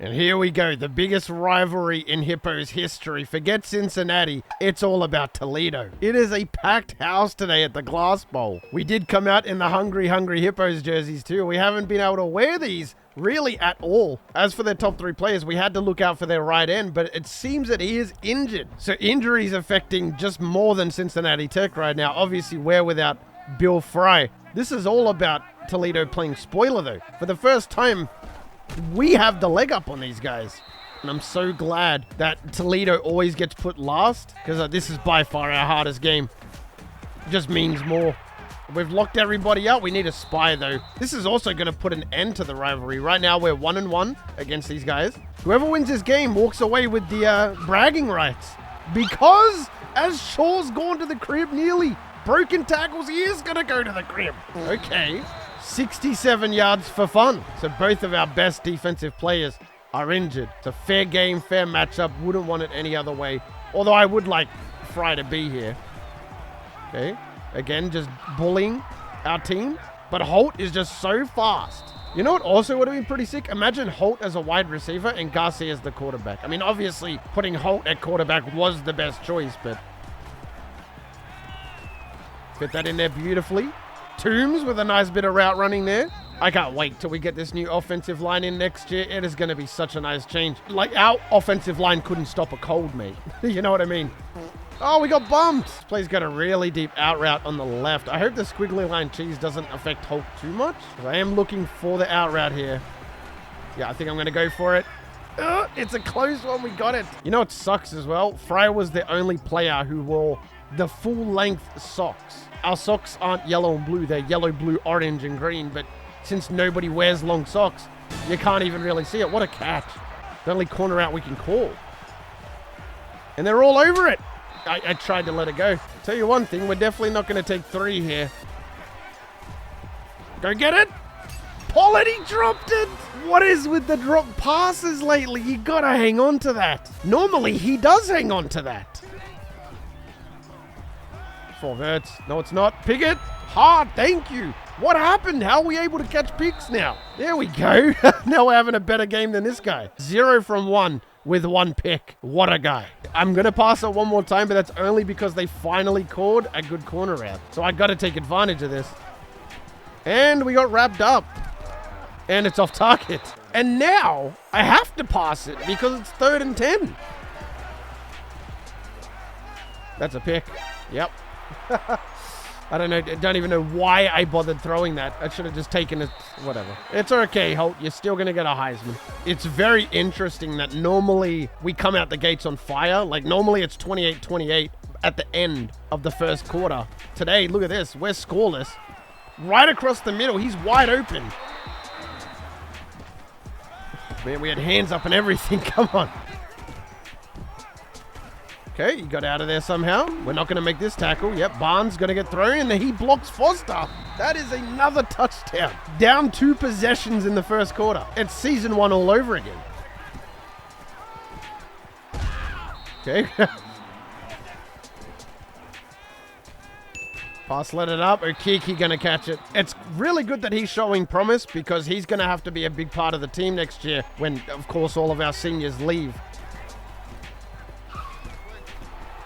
And here we go, the biggest rivalry in Hippo's history. Forget Cincinnati, it's all about Toledo. It is a packed house today at the Glass Bowl. We did come out in the Hungry Hippos jerseys too. We haven't been able to wear these really at all. As for their top three players, we had to look out for their right end, but it seems that he is injured. So injuries affecting just more than Cincinnati Tech right now. Obviously, we're without Bill Fry. This is all about Toledo playing spoiler though. For the first time, we have the leg up on these guys. And I'm so glad that Toledo always gets put last, because this is by far our hardest game. It just means more. We've locked everybody out. We need a spy, though. This is also going to put an end to the rivalry. Right now, we're 1-1 against these guys. Whoever wins this game walks away with the bragging rights. Because as Shaw's gone to the crib nearly, broken tackles, he is going to go to the crib. Okay. 67 yards for fun. So both of our best defensive players are injured. It's a fair game, fair matchup. Wouldn't want it any other way. Although I would like Fry to be here. Okay. Again, just bullying our team. But Holt is just so fast. You know what also would have been pretty sick? Imagine Holt as a wide receiver and Garcia as the quarterback. I mean, obviously, putting Holt at quarterback was the best choice, but fit that in there beautifully. Toombs with a nice bit of route running there. I can't wait till we get this new offensive line in next year. It is going to be such a nice change. Like, our offensive line couldn't stop a cold, mate. You know what I mean? Oh, we got bumped. This play's got a really deep out route on the left. I hope the squiggly line cheese doesn't affect Holt too much. I am looking for the out route here. Yeah, I think I'm going to go for it. It's a close one. We got it. You know what sucks as well? Fry was the only player who wore the full-length socks. Our socks aren't yellow and blue. They're yellow, blue, orange, and green. But since nobody wears long socks, you can't even really see it. What a catch. The only corner out we can call. And they're all over it. I tried to let it go. Tell you one thing, we're definitely not going to take 3 here. Go get it. Pollard, he dropped it. What is with the drop passes lately? You got to hang on to that. Normally, he does hang on to that. 4 verts. No, it's not. Piggott. Hard. Thank you. What happened? How are we able to catch picks now? There we go. Now we're having a better game than this guy. 0 from 1 with 1 pick. What a guy. I'm going to pass it one more time, but that's only because they finally called a good corner route. So I got to take advantage of this. And we got wrapped up. And it's off target. And now I have to pass it because it's 3rd and 10. That's a pick. Yep. I don't even know why I bothered throwing that. I should have just taken it. Whatever. It's okay, Holt. You're still going to get a Heisman. It's very interesting that normally we come out the gates on fire. Like, normally it's 28-28 at the end of the first quarter. Today, look at this. We're scoreless. Right across the middle. He's wide open. Man, we had hands up and everything. Come on. Okay, he got out of there somehow. We're not going to make this tackle. Yep, Barnes going to get thrown, and he blocks Foster. That is another touchdown. Down 2 possessions in the first quarter. It's season 1 all over again. Okay. Pass let it up. Okeke going to catch it. It's really good that he's showing promise because he's going to have to be a big part of the team next year when, of course, all of our seniors leave.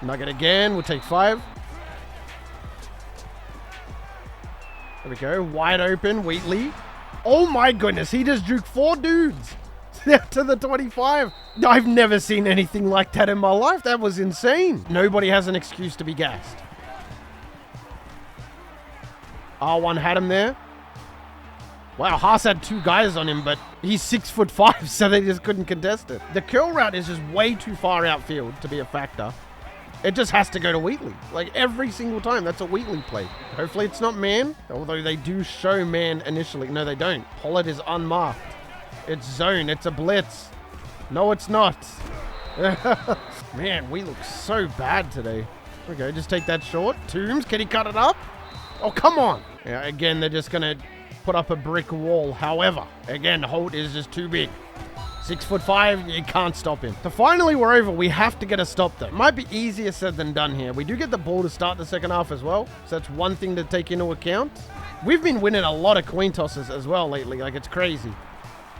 Nugget again. We'll take 5. There we go. Wide open. Wheatley. Oh my goodness. He just juked 4 dudes to the 25. I've never seen anything like that in my life. That was insane. Nobody has an excuse to be gassed. R1 had him there. Wow, Haas had 2 guys on him, but he's 6'5", so they just couldn't contest it. The curl route is just way too far outfield to be a factor. It just has to go to Wheatley. Like, every single time, that's a Wheatley play. Hopefully it's not man, although they do show man initially. No, they don't. Pollard is unmarked. It's zone. It's a blitz. No, it's not. Man, we look so bad today. Okay, just take that short. Toombs, can he cut it up? Oh, come on. Yeah, again, they're just going to put up a brick wall. However, again, Holt is just too big. 6'5", you can't stop him. So finally, we're over. We have to get a stop, though. Might be easier said than done here. We do get the ball to start the second half as well. So that's one thing to take into account. We've been winning a lot of coin tosses as well lately. Like, it's crazy.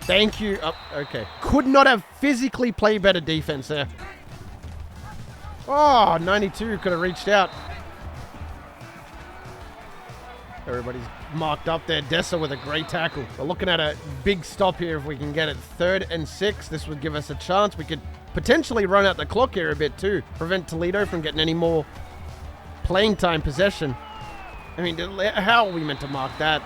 Thank you. Oh, okay. Could not have physically played better defense there. Oh, 92 could have reached out. Everybody's marked up there. Dessa with a great tackle. We're looking at a big stop here if we can get it. 3rd and 6. This would give us a chance. We could potentially run out the clock here a bit too. Prevent Toledo from getting any more playing time possession. I mean, how are we meant to mark that?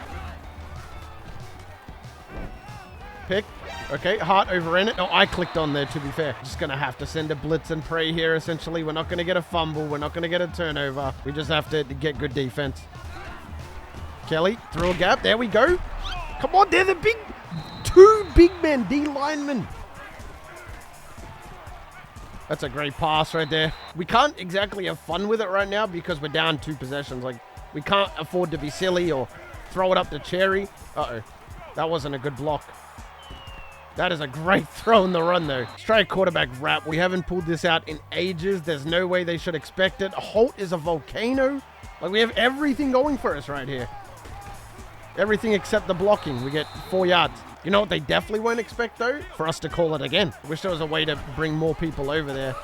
Pick. Okay, Hart overran it. Oh, I clicked on there, to be fair. Just going to have to send a blitz and pray here, essentially. We're not going to get a fumble. We're not going to get a turnover. We just have to get good defense. Kelly, through a gap. There we go. Come on, they're the big... 2 big men, D linemen. That's a great pass right there. We can't exactly have fun with it right now because we're down 2 possessions. Like, we can't afford to be silly or throw it up to Cherry. Uh-oh. That wasn't a good block. That is a great throw in the run, though. Straight quarterback wrap. We haven't pulled this out in ages. There's no way they should expect it. Holt is a volcano. Like, we have everything going for us right here. Everything except the blocking. We get 4 yards. You know what they definitely won't expect, though? For us to call it again. Wish there was a way to bring more people over there.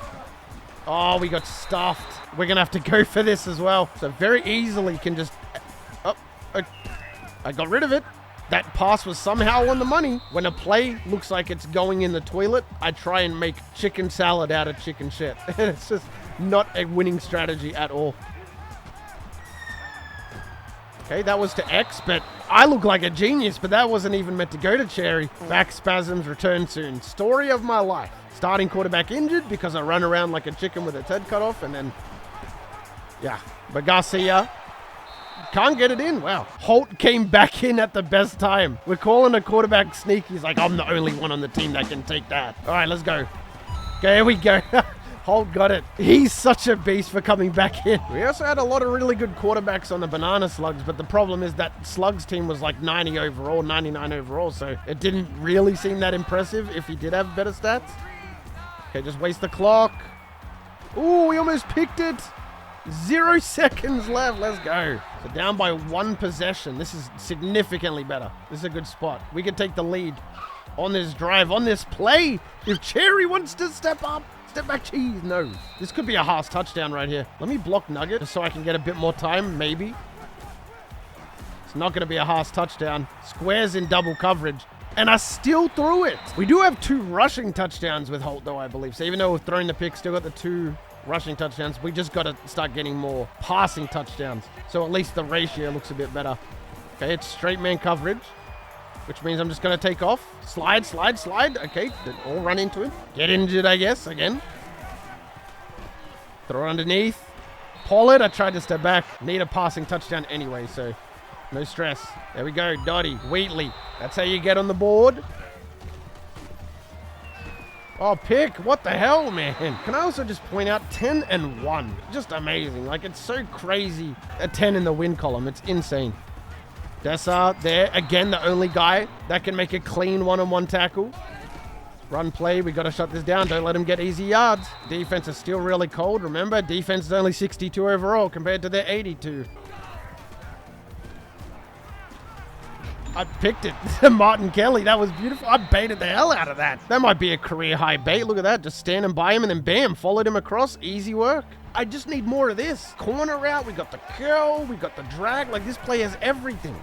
Oh, we got stuffed. We're going to have to go for this as well. So very easily can just... Oh, I got rid of it. That pass was somehow on the money. When a play looks like it's going in the toilet, I try and make chicken salad out of chicken shit. And it's just not a winning strategy at all. Okay, that was to X, but I look like a genius, but that wasn't even meant to go to Cherry. Back spasms return soon. Story of my life. Starting quarterback injured because I run around like a chicken with its head cut off, and then, yeah. But Garcia can't get it in. Wow. Holt came back in at the best time. We're calling a quarterback sneak. He's like, I'm the only one on the team that can take that. All right, let's go. Okay, here we go. Holt got it. He's such a beast for coming back in. We also had a lot of really good quarterbacks on the Banana Slugs, but the problem is that Slugs team was like 90 overall, 99 overall, so it didn't really seem that impressive if he did have better stats. Okay, just waste the clock. Ooh, we almost picked it. 0 seconds left. Let's go. So down by 1 possession. This is significantly better. This is a good spot. We could take the lead on this drive, on this play. If Cherry wants to step up. Step back, cheese. No. This could be a Haas touchdown right here. Let me block Nugget just so I can get a bit more time, maybe. It's not going to be a Haas touchdown. Squares in double coverage. And I still threw it. We do have 2 rushing touchdowns with Holt, though, I believe. So even though we've thrown the pick, still got the 2 rushing touchdowns. We just got to start getting more passing touchdowns. So at least the ratio looks a bit better. Okay, it's straight man coverage, which means I'm just going to take off. Slide, slide, slide. Okay, all run into him. Get injured, I guess, again. Throw it underneath. Pollard, I tried to step back. Need a passing touchdown anyway, so no stress. There we go, Dottie, Wheatley. That's how you get on the board. Oh, pick. What the hell, man? Can I also just point out 10 and 1? Just amazing. Like, it's so crazy. A 10 in the win column. It's insane. Dessa there. Again, the only guy that can make a clean one-on-one tackle. Run play. We got to shut this down. Don't let him get easy yards. Defense is still really cold. Remember, defense is only 62 overall compared to their 82. I picked it. Martin Kelly. That was beautiful. I baited the hell out of that. That might be a career high bait. Look at that. Just standing by him and then bam, followed him across. Easy work. I just need more of this. Corner route. We got the curl. We got the drag. Like, this play has everything.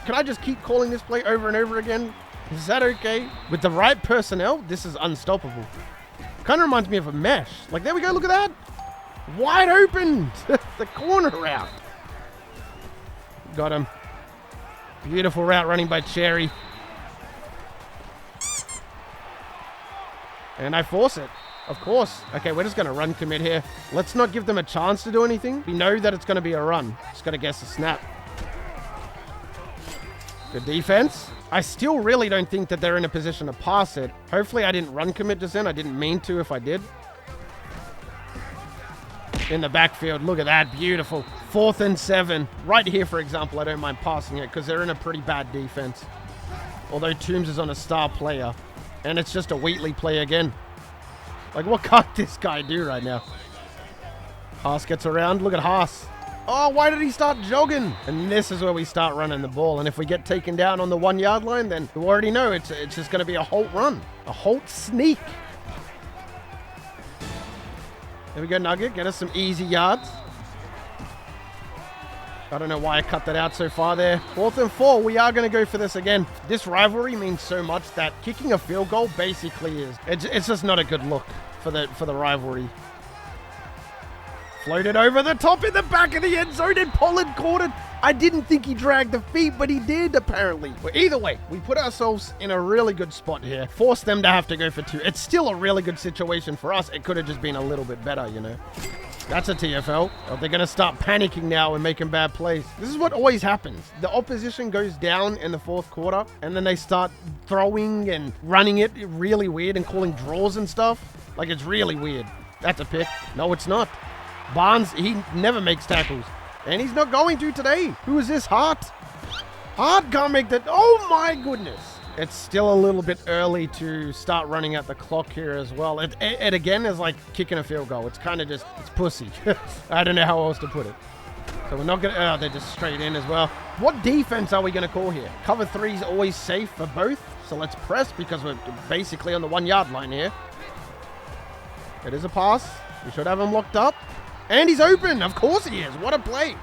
Can I just keep calling this play over and over again? Is that okay? With the right personnel, this is unstoppable. Kind of reminds me of a mesh. Like, there we go. Look at that. Wide open. The corner route. Got him. Beautiful route running by Cherry. And I force it. Of course. Okay, we're just going to run commit here. Let's not give them a chance to do anything. We know that it's going to be a run. Just got to guess the snap. Good defense. I still really don't think that they're in a position to pass it. Hopefully I didn't run commit just then. I didn't mean to if I did. In the backfield. Look at that. Beautiful. 4th and 7. Right here, for example, I don't mind passing it because they're in a pretty bad defense. Although Toombs is on a star player. And it's just a Wheatley play again. Like, what can't this guy do right now? Haas gets around. Look at Haas. Oh, why did he start jogging? And this is where we start running the ball. And if we get taken down on the 1 yard line, then you already know it's just going to be a Holt run. A Holt sneak. There we go, Nugget. Get us some easy yards. I don't know why I cut that out so far there. 4th and 4. We are going to go for this again. This rivalry means so much that kicking a field goal basically is... It's just not a good look for the rivalry. Floated over the top in the back of the end zone, and Pollard caught it. I didn't think he dragged the feet, but he did, apparently. But either way, we put ourselves in a really good spot here. Forced them to have to go for 2. It's still a really good situation for us. It could have just been a little bit better, you know. That's a TFL. Oh, they're going to start panicking now and making bad plays. This is what always happens. The opposition goes down in the 4th quarter, and then they start throwing and running it really weird and calling draws and stuff. Like, it's really weird. That's a pick. No, it's not. Barnes, he never makes tackles. And he's not going to today. Who is this? Hart? Hart can't make that. Oh, my goodness. It's still a little bit early to start running out the clock here as well. It again is like kicking a field goal. It's kind of just, it's pussy. I don't know how else to put it. So we're not going to, they're just straight in as well. What defense are we going to call here? Cover 3 is always safe for both. So let's press because we're basically on the 1 yard line here. It is a pass. We should have him locked up. And he's open. Of course he is. What a play.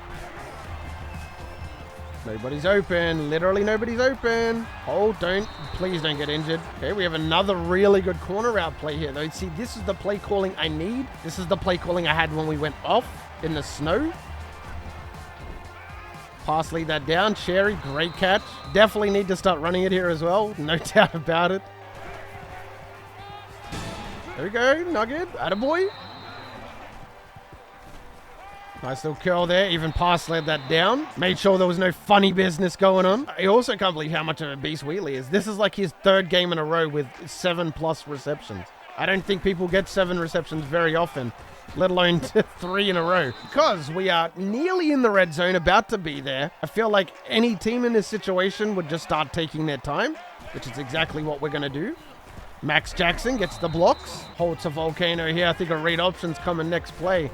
Nobody's open. Literally nobody's open. Oh, please don't get injured. Okay, we have another really good corner route play here, though. See, this is the play calling I need. This is the play calling I had when we went off in the snow. Pass lead that down. Cherry, great catch. Definitely need to start running it here as well. No doubt about it. There we go. Nugget. Attaboy. Nice little curl there. Even pass led that down. Made sure there was no funny business going on. I also can't believe how much of a beast Wheatley is. This is like his 3rd game in a row with 7+ receptions. I don't think people get 7 receptions very often, let alone 3 in a row. Because we are nearly in the red zone, about to be there. I feel like any team in this situation would just start taking their time, which is exactly what we're going to do. Max Jackson gets the blocks. Holds a volcano here. I think a read option's coming next play.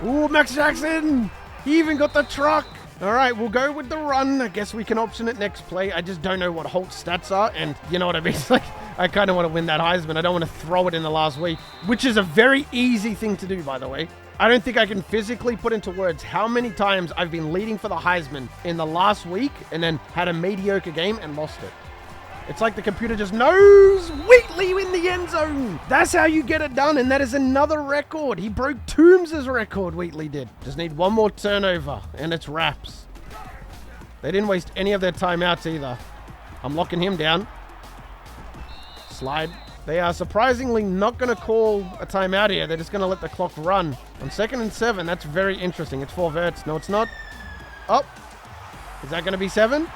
Ooh, Max Jackson! He even got the truck! Alright, we'll go with the run. I guess we can option it next play. I just don't know what Holt's stats are, and you know what I mean? It's like, I kind of want to win that Heisman. I don't want to throw it in the last week, which is a very easy thing to do, by the way. I don't think I can physically put into words how many times I've been leading for the Heisman in the last week and then had a mediocre game and lost it. It's like the computer just knows Wheatley in the end zone. That's how you get it done, and that is another record. He broke Toombs' record, Wheatley did. Just need one more turnover, and it's wraps. They didn't waste any of their timeouts either. I'm locking him down. Slide. They are surprisingly not going to call a timeout here. They're just going to let the clock run. On 2nd and 7, that's very interesting. It's 4 verts. No, it's not. Oh. Is that going to be 7?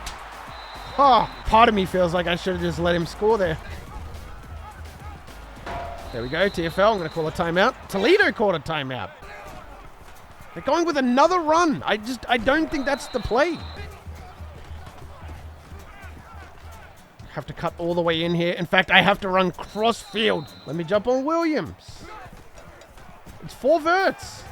Oh, part of me feels like I should have just let him score there. There we go, TFL. I'm going to call a timeout. Toledo called a timeout. They're going with another run. I don't think that's the play. Have to cut all the way in here. In fact, I have to run cross field. Let me jump on Williams. It's 4 verts.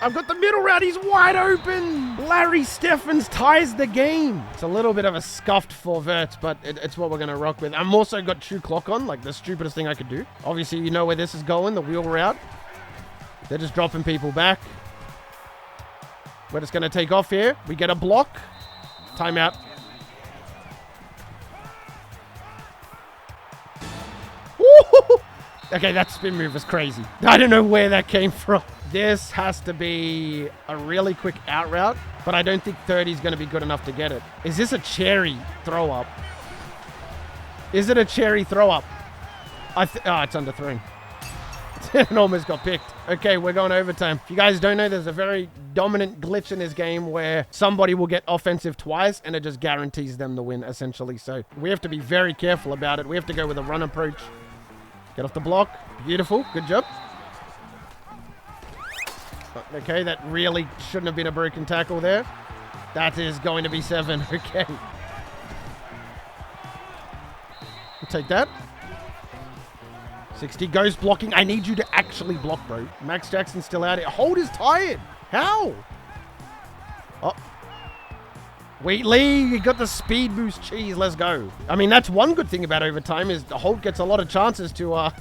I've got the middle route. He's wide open. Larry Steffens ties the game. It's a little bit of a scuffed 4 verts, but it's what we're going to rock with. I'm also got true clock on, like the stupidest thing I could do. Obviously, you know where this is going, the wheel route. They're just dropping people back. We're just going to take off here. We get a block. Timeout. Woo! Okay, that spin move was crazy. I don't know where that came from. This has to be a really quick out route, but I don't think 30 is going to be good enough to get it. Is this a cherry throw up? Is it a cherry throw up? Oh, it's underthrown. It almost got picked. Okay, we're going overtime. If you guys don't know, there's a very dominant glitch in this game where somebody will get offensive twice and it just guarantees them the win, essentially. So we have to be very careful about it. We have to go with a run approach. Get off the block. Beautiful. Good job. Okay, that really shouldn't have been a broken tackle there. That is going to be 7. Okay. We'll take that. 60 goes blocking. I need you to actually block, bro. Max Jackson's still out here. Holt is tired. How? Oh. Wheatley, you got the speed boost. Cheese, let's go. I mean, that's one good thing about overtime is Holt gets a lot of chances to up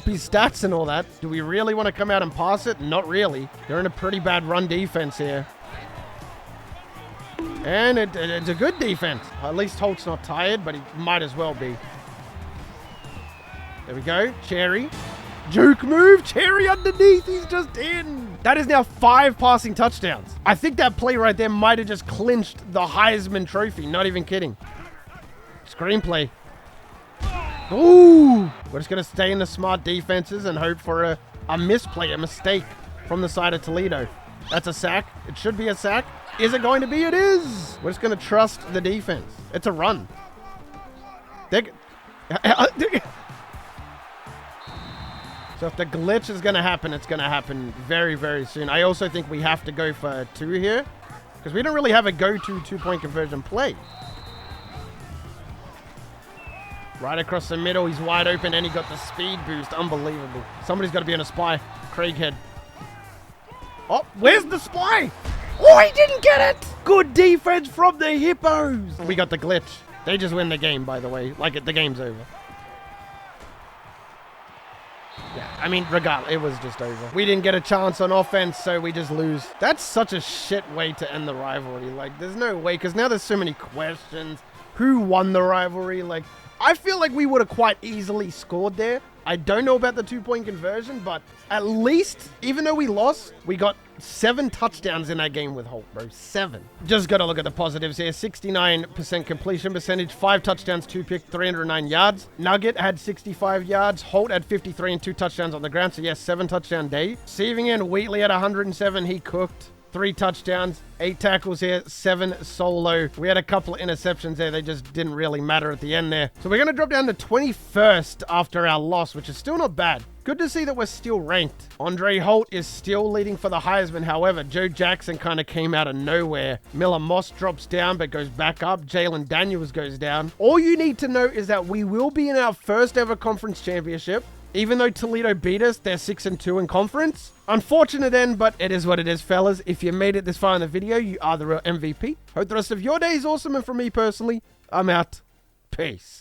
his stats and all that. Do we really want to come out and pass it? Not really. They're in a pretty bad run defense here. And it's a good defense. At least Holt's not tired, but he might as well be. There we go. Cherry. Juke move. Cherry underneath. He's just in. That is now 5 passing touchdowns. I think that play right there might have just clinched the Heisman Trophy. Not even kidding. Screenplay. Ooh. We're just going to stay in the smart defenses and hope for a misplay, a mistake from the side of Toledo. That's a sack. It should be a sack. Is it going to be? It is. We're just going to trust the defense. It's a run. So if the glitch is going to happen, it's going to happen very, very soon. I also think we have to go for 2 here because we don't really have a go-to 2-point conversion play. Right across the middle. He's wide open and he got the speed boost. Unbelievable. Somebody's got to be on a spy. Craighead. Oh, where's the spy? Oh, he didn't get it. Good defense from the Hippos. We got the glitch. They just win the game, by the way. Like, the game's over. Yeah, I mean, regardless, it was just over. We didn't get a chance on offense, so we just lose. That's such a shit way to end the rivalry. Like, there's no way, because now there's so many questions. Who won the rivalry? Like, I feel like we would have quite easily scored there. I don't know about the 2-point conversion, but at least, even though we lost, we got 7 touchdowns in that game with Holt, bro. 7. Just got to look at the positives here. 69% completion percentage, 5 touchdowns, 2 picks, 309 yards. Nugget had 65 yards. Holt had 53 and 2 touchdowns on the ground. So, yes, 7 touchdown day. Receiving end, Wheatley had 107. He cooked. 3 touchdowns, 8 tackles here, 7 solo. We had a couple of interceptions there. They just didn't really matter at the end there. So we're going to drop down to 21st after our loss, which is still not bad. Good to see that we're still ranked. Andre Holt is still leading for the Heisman. However, Joe Jackson kind of came out of nowhere. Miller Moss drops down but goes back up. Jalen Daniels goes down. All you need to know is that we will be in our first ever conference championship. Even though Toledo beat us, they're 6-2 in conference. Unfortunate end, but it is what it is, fellas. If you made it this far in the video, you are the real MVP. Hope the rest of your day is awesome, and for me personally, I'm out. Peace.